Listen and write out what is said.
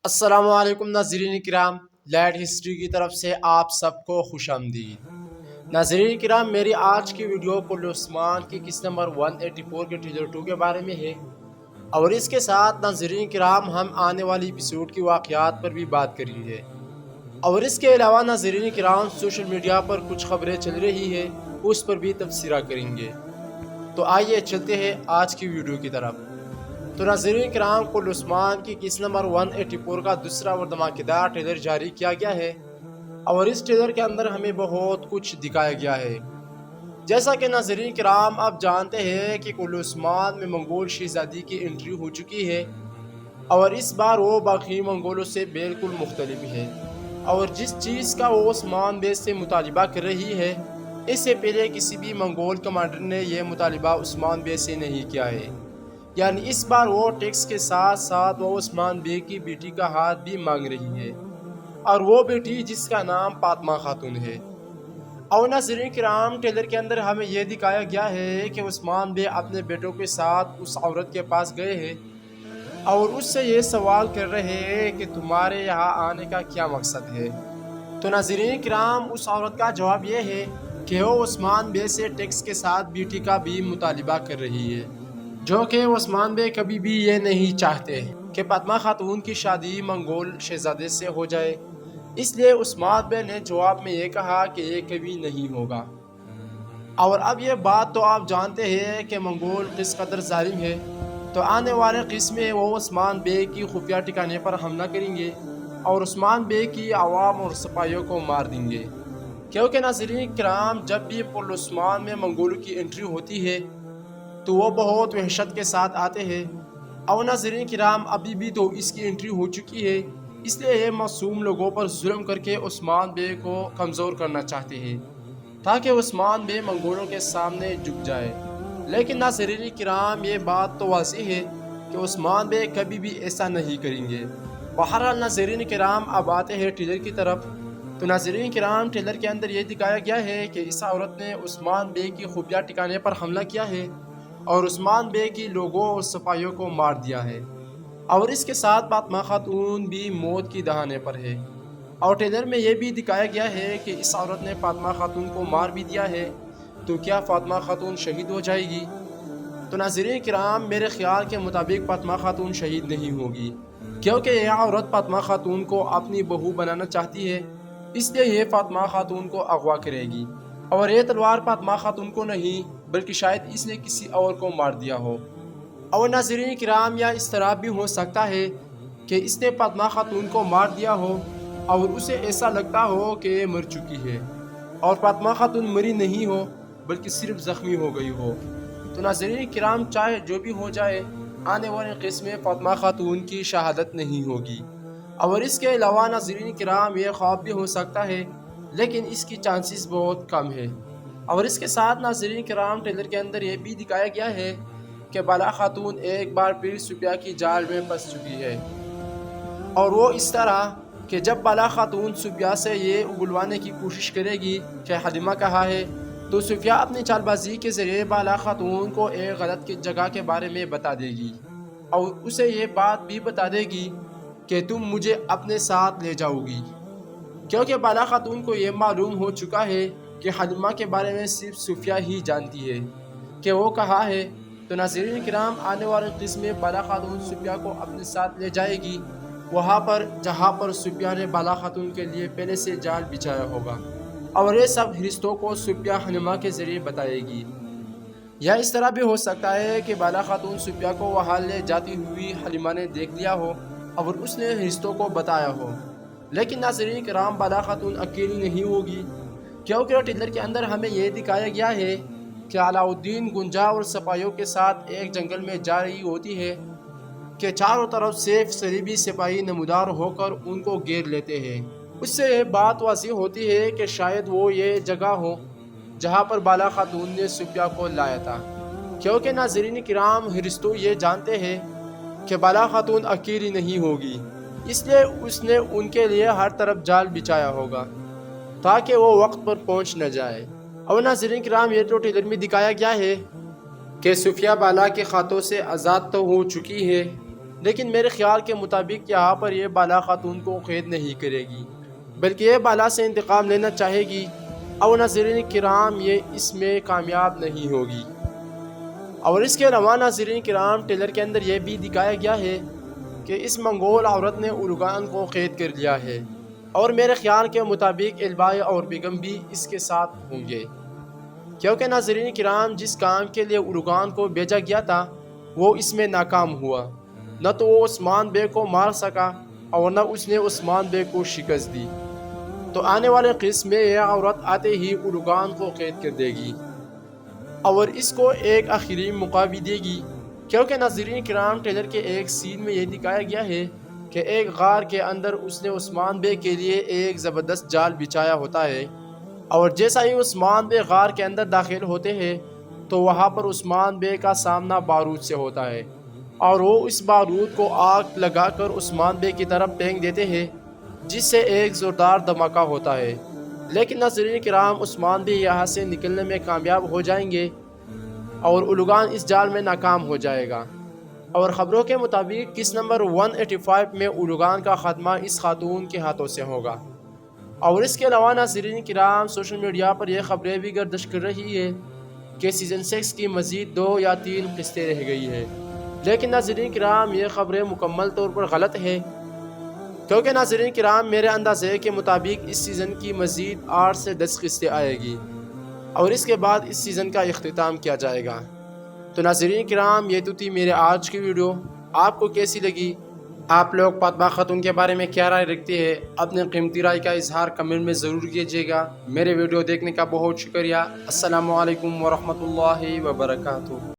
السلام علیکم ناظرین کرام، لیٹ ہسٹری کی طرف سے آپ سب کو خوش آمدید۔ ناظرین کرام، میری آج کی ویڈیو کل عثمان کی قسط نمبر 184 کے ٹریلر 2 کے بارے میں ہے، اور اس کے ساتھ ناظرین کرام ہم آنے والی ایپیسوڈ کی واقعات پر بھی بات کریں گے، اور اس کے علاوہ ناظرین کرام سوشل میڈیا پر کچھ خبریں چل رہی ہیں، اس پر بھی تبصرہ کریں گے۔ تو آئیے چلتے ہیں آج کی ویڈیو کی طرف۔ تو ناظرین کرام، کل عثمان کی قسط نمبر 184 کا دوسرا اور دھماکےدار ٹریلر جاری کیا گیا ہے، اور اس ٹریلر کے اندر ہمیں بہت کچھ دکھایا گیا ہے۔ جیسا کہ ناظرین کرام آپ جانتے ہیں کہ کل عثمان میں منگول شہزادی کی انٹری ہو چکی ہے، اور اس بار وہ باقی منگولوں سے بالکل مختلف ہے، اور جس چیز کا وہ عثمان بے سے مطالبہ کر رہی ہے، اس سے پہلے کسی بھی منگول کمانڈر نے یہ مطالبہ عثمان بے سے نہیں کیا ہے۔ یعنی اس بار وہ ٹیکس کے ساتھ ساتھ وہ عثمان بے کی بیٹی کا ہاتھ بھی مانگ رہی ہے، اور وہ بیٹی جس کا نام فاطمہ خاتون ہے۔ اور ناظرین کرام، ٹریلر کے اندر ہمیں یہ دکھایا گیا ہے کہ عثمان بے اپنے بیٹوں کے ساتھ اس عورت کے پاس گئے ہیں، اور اس سے یہ سوال کر رہے ہیں کہ تمہارے یہاں آنے کا کیا مقصد ہے۔ تو ناظرین کرام، اس عورت کا جواب یہ ہے کہ وہ عثمان بے سے ٹیکس کے ساتھ بیٹی کا بھی مطالبہ کر رہی ہے، جو کہ عثمان بے کبھی بھی یہ نہیں چاہتے کہ فاطمہ خاتون کی شادی منگول شہزادے سے ہو جائے، اس لیے عثمان بے نے جواب میں یہ کہا کہ یہ کبھی نہیں ہوگا۔ اور اب یہ بات تو آپ جانتے ہیں کہ منگول کس قدر ظالم ہے، تو آنے والے قسط میں وہ عثمان بے کی خفیہ ٹھکانے پر حملہ کریں گے، اور عثمان بے کی عوام اور سپاہیوں کو مار دیں گے، کیونکہ ناظرین کرام جب بھی کل عثمان میں منگولوں کی انٹری ہوتی ہے تو وہ بہت وحشت کے ساتھ آتے ہیں، اور ناظرین کرام ابھی بھی تو اس کی انٹری ہو چکی ہے، اس لیے یہ معصوم لوگوں پر ظلم کر کے عثمان بے کو کمزور کرنا چاہتے ہیں تاکہ عثمان بے منگولوں کے سامنے جھک جائے۔ لیکن ناظرین کرام یہ بات تو واضح ہے کہ عثمان بے کبھی بھی ایسا نہیں کریں گے۔ بہرحال ناظرین کرام اب آتے ہیں ٹریلر کی طرف۔ تو ناظرین کرام، ٹریلر کے اندر یہ دکھایا گیا ہے کہ اس عورت نے عثمان بے کی خفیہ ٹھکانے پر حملہ کیا ہے، اور عثمان بے کی لوگوں اور سپاہیوں کو مار دیا ہے، اور اس کے ساتھ فاطمہ خاتون بھی موت کی دہانے پر ہے۔ اور ٹریلر میں یہ بھی دکھایا گیا ہے کہ اس عورت نے فاطمہ خاتون کو مار بھی دیا ہے، تو کیا فاطمہ خاتون شہید ہو جائے گی؟ تو ناظرین کرام، میرے خیال کے مطابق فاطمہ خاتون شہید نہیں ہوگی، کیونکہ یہ عورت فاطمہ خاتون کو اپنی بہو بنانا چاہتی ہے، اس لیے یہ فاطمہ خاتون کو اغوا کرے گی، اور یہ تلوار فاطمہ خاتون کو نہیں بلکہ شاید اس نے کسی اور کو مار دیا ہو۔ اور ناظرین کرام، یا اس طرح بھی ہو سکتا ہے کہ اس نے فاطمہ خاتون کو مار دیا ہو اور اسے ایسا لگتا ہو کہ یہ مر چکی ہے، اور فاطمہ خاتون مری نہیں ہو بلکہ صرف زخمی ہو گئی ہو۔ تو ناظرین کرام، چاہے جو بھی ہو جائے، آنے والے قسط میں فاطمہ خاتون کی شہادت نہیں ہوگی۔ اور اس کے علاوہ ناظرین کرام، یہ خواب بھی ہو سکتا ہے، لیکن اس کی چانسز بہت کم ہے۔ اور اس کے ساتھ ناظرین کرام، ٹریلر کے اندر یہ بھی دکھایا گیا ہے کہ بالا خاتون ایک بار پھر صفیہ کی جال میں پھنس چکی ہے، اور وہ اس طرح کہ جب بالا خاتون صفیہ سے یہ اگلوانے کی کوشش کرے گی کہ حلیمہ کہاں ہے، تو صفیہ اپنی چال بازی کے ذریعے بالا خاتون کو ایک غلط جگہ کے بارے میں بتا دے گی، اور اسے یہ بات بھی بتا دے گی کہ تم مجھے اپنے ساتھ لے جاؤ گی، کیونکہ بالا خاتون کو یہ معلوم ہو چکا ہے کہ حلیمہ کے بارے میں صرف صفیہ ہی جانتی ہے کہ وہ کہاں ہے۔ تو ناظرین کرام، آنے والے قسط میں بالا خاتون صفیہ کو اپنے ساتھ لے جائے گی، وہاں پر جہاں پر صفیہ نے بالا خاتون کے لیے پہلے سے جال بچھایا ہوگا، اور یہ سب رشتوں کو صفیہ حلیمہ کے ذریعے بتائے گی۔ یا اس طرح بھی ہو سکتا ہے کہ بالا خاتون صفیہ کو وہاں لے جاتی ہوئی حلیمہ نے دیکھ لیا ہو اور اس نے رشتوں کو بتایا ہو۔ لیکن ناظرین کرام، بالا خاتون اکیلی نہیں ہوگی، کیونکہ ٹریلر کے اندر ہمیں یہ دکھایا گیا ہے کہ علاء الدین گنجا اور سپاہیوں کے ساتھ ایک جنگل میں جا رہی ہوتی ہے کہ چاروں طرف سے صلیبی سپاہی نمودار ہو کر ان کو گھیر لیتے ہیں۔ اس سے یہ بات واضح ہوتی ہے کہ شاید وہ یہ جگہ ہو جہاں پر بالا خاتون نے صفیہ کو لایا تھا، کیونکہ ناظرین کرام، رشتوں یہ جانتے ہیں کہ بالا خاتون اکیلی نہیں ہوگی، اس لیے اس نے ان کے لیے ہر طرف جال بچھایا ہوگا تاکہ وہ وقت پر پہنچ نہ جائے۔ اور ناظرین کرام، یہ تو ٹریلر میں دکھایا گیا ہے کہ صفیہ بالا کے ہاتھوں سے آزاد تو ہو چکی ہے، لیکن میرے خیال کے مطابق یہاں پر یہ بالا خاتون کو قید نہیں کرے گی، بلکہ یہ بالا سے انتقام لینا چاہے گی، اور ناظرین کرام یہ اس میں کامیاب نہیں ہوگی۔ اور اس کے علاوہ ناظرین کرام ٹریلر کے اندر یہ بھی دکھایا گیا ہے کہ اس منگول عورت نے اولگان کو قید کر لیا ہے، اور میرے خیال کے مطابق البائی اور بیگم بھی اس کے ساتھ ہوں گے، کیونکہ ناظرین کرام جس کام کے لیے اولگان کو بھیجا گیا تھا وہ اس میں ناکام ہوا، نہ تو وہ عثمان بے کو مار سکا اور نہ اس نے عثمان بے کو شکست دی۔ تو آنے والے قسم میں یہ عورت آتے ہی اولگان کو قید کر دے گی اور اس کو ایک آخری موقع بھی دے گی، کیونکہ ناظرین کرام ٹریلر کے ایک سین میں یہ دکھایا گیا ہے کہ ایک غار کے اندر اس نے عثمان بے کے لیے ایک زبردست جال بچھایا ہوتا ہے، اور جیسا ہی عثمان بے غار کے اندر داخل ہوتے ہیں تو وہاں پر عثمان بے کا سامنا بارود سے ہوتا ہے، اور وہ اس بارود کو آگ لگا کر عثمان بے کی طرف پھینک دیتے ہیں، جس سے ایک زوردار دھماکہ ہوتا ہے۔ لیکن ناظرین کرام عثمان بے یہاں سے نکلنے میں کامیاب ہو جائیں گے اور اولگان اس جال میں ناکام ہو جائے گا، اور خبروں کے مطابق کس نمبر 185 میں اولگان کا خاتمہ اس خاتون کے ہاتھوں سے ہوگا۔ اور اس کے علاوہ ناظرین کرام سوشل میڈیا پر یہ خبریں بھی گردش کر رہی ہے کہ سیزن 6 کی مزید 2 یا 3 قسطیں رہ گئی ہیں، لیکن ناظرین کرام یہ خبریں مکمل طور پر غلط ہے، کیونکہ ناظرین کرام میرے اندازے کے مطابق اس سیزن کی مزید 8 سے 10 قسطیں آئے گی، اور اس کے بعد اس سیزن کا اختتام کیا جائے گا۔ تو ناظرین کرام یہ تو تھی میرے آج کی ویڈیو، آپ کو کیسی لگی؟ آپ لوگ فاطمہ خاتون کے بارے میں کیا رائے رکھتے ہیں؟ اپنے قیمتی رائے کا اظہار کمنٹ میں ضرور کیجیے گا۔ میرے ویڈیو دیکھنے کا بہت شکریہ۔ السلام علیکم ورحمۃ اللہ وبرکاتہ۔